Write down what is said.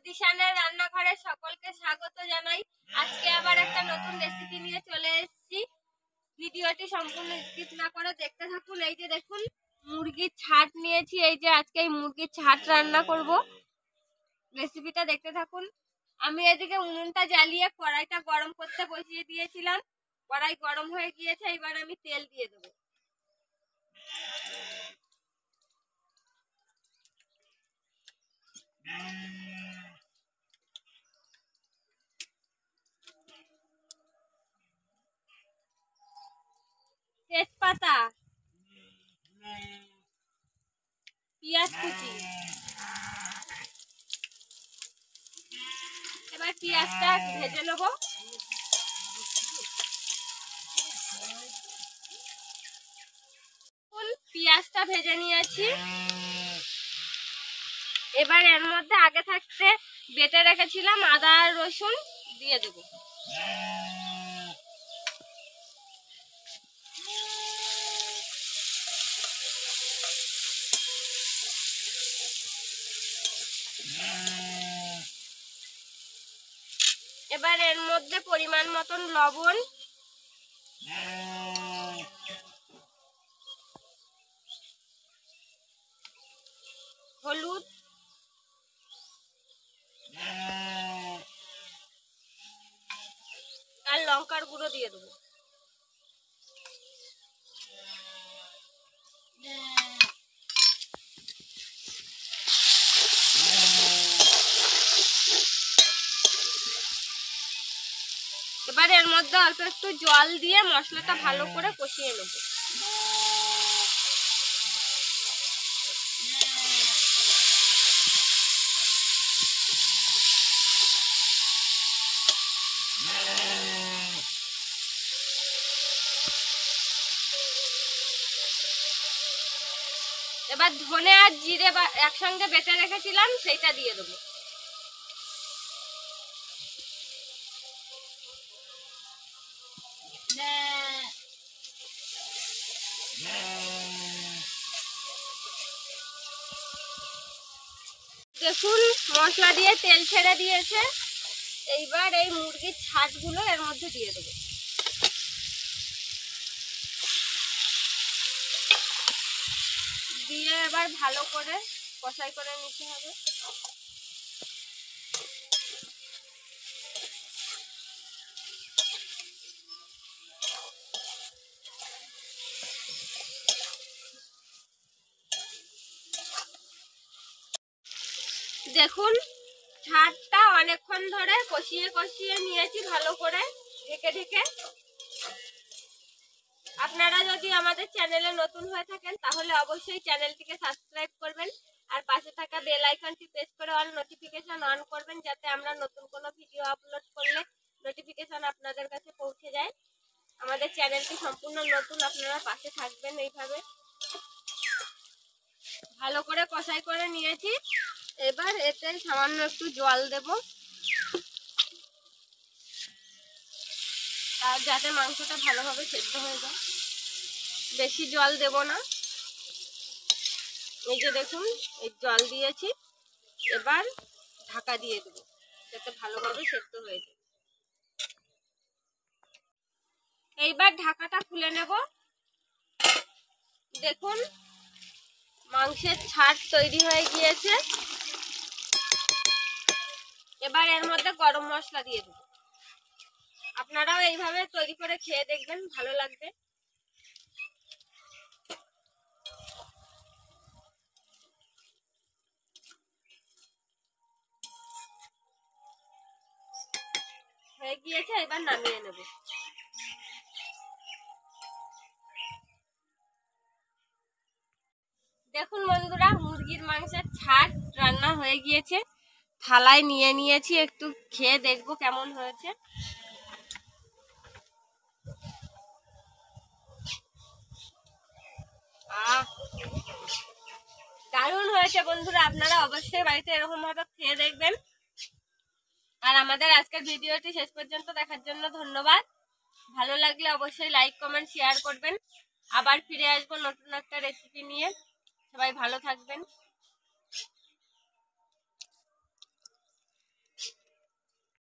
তিশানের রান্নাঘরে সকলকে স্বাগত জানাই। আজকে আবার একটা নতুন রেসিপি নিয়ে চলে এসেছি। ভিডিওটি সম্পূর্ণ স্কিপ না করে দেখতে থাকুন। এই যে দেখুন মুরগির ছাট নিয়েছি, এই যে আজকে এই মুরগির ছাট রান্না করব। রেসিপিটা দেখতে থাকুন। আমি এদিকে উনুনটা জ্বালিয়ে কড়াইটা গরম করতে বসিয়ে দিয়েছিলাম। কড়াই গরম হয়ে গিয়েছে, এবার আমি তেল দিয়ে দেবো। তেজপাতা, পেঁয়াজ কুচি, এবার পেঁয়াজটা ভেজে নেব। পেঁয়াজটা ভেজে নিয়েছি, এবার এর মধ্যে আগে থাকতে বেটে রেখেছিলাম আদা আর রসুন দিয়ে দেব। এবার এর মধ্যে পরিমাণ মতন লবণ, হলুদ, আর লঙ্কার গুঁড়ো দিয়ে দেবো। এবার এর মধ্যে অল্প একটু জল দিয়ে মশলাটা ভালো করে কষিয়ে নেব। এবার ধনে আর জিরে একসঙ্গে বেটে রেখেছিলাম সেইটা দিয়ে দেবো। দেখুন মশলা দিয়ে তেল ছেড়ে দিয়েছে, এইবার এই মুরগির ছাটগুলো এর মধ্যে দিয়ে দেবো। দিয়ে এবার ভালো করে কষাই করে নিতে হবে। দেখুন ছাটটা অনেকক্ষণ ধরে কষিয়ে কষিয়ে নিয়েছি ভালো করে ঢেকে ঢেকে। আপনারা যদি আমাদের চ্যানেলে নতুন হয়ে থাকেন তাহলে অবশ্যই চ্যানেলটিকে সাবস্ক্রাইব করবেন আর পাশে থাকা বেল আইকনটি প্রেস করে অল নোটিফিকেশন অন করবেন, যাতে আমরা নতুন কোনো ভিডিও আপলোড করলে নোটিফিকেশন আপনাদের কাছে পৌঁছে যায়। আমাদের চ্যানেলটি সম্পূর্ণ নতুন, আপনারা পাশে থাকবেন। এইভাবে ভালো করে কষাই করে নিয়েছি, এবার এতে সামান্য একটু জল দেব আর যাতে মাংসটা ভালোভাবে সেদ্ধ হয়ে যায়। বেশি জল দেব না। এই যে দেখুন এই জল দিয়েছি, এবার ঢাকা দিয়ে দেবো যাতে ভালোভাবে সেদ্ধ হয়ে যায়। এইবার ঢাকাটা খুলে নেব। দেখুন মাংসের ছাট তৈরি হয়ে গিয়েছে, এবার এর মধ্যে গরম মশলা দিয়ে দেবো। আপনারাও এইভাবে তৈরি করে খেয়ে দেখবেন, ভালো লাগবে। হয়ে গিয়েছে, এবার নামিয়ে নেব। দেখুন বন্ধুরা মুরগির মাংসের ছাট রান্না হয়ে গিয়েছে, থালায় নিয়ে নিয়েছি, একটু খেয়ে দেখবো কেমন হয়েছে। দারুণ হয়েছে বন্ধুরা, আপনারা অবশ্যই বাড়িতে এরকম ভাবে খেয়ে দেখবেন। আর আমাদের আজকের ভিডিওটি শেষ পর্যন্ত দেখার জন্য ধন্যবাদ। ভালো লাগলে অবশ্যই লাইক কমেন্ট শেয়ার করবেন। আবার ফিরে আসবো নতুন একটা রেসিপি নিয়ে। সবাই ভালো থাকবেন।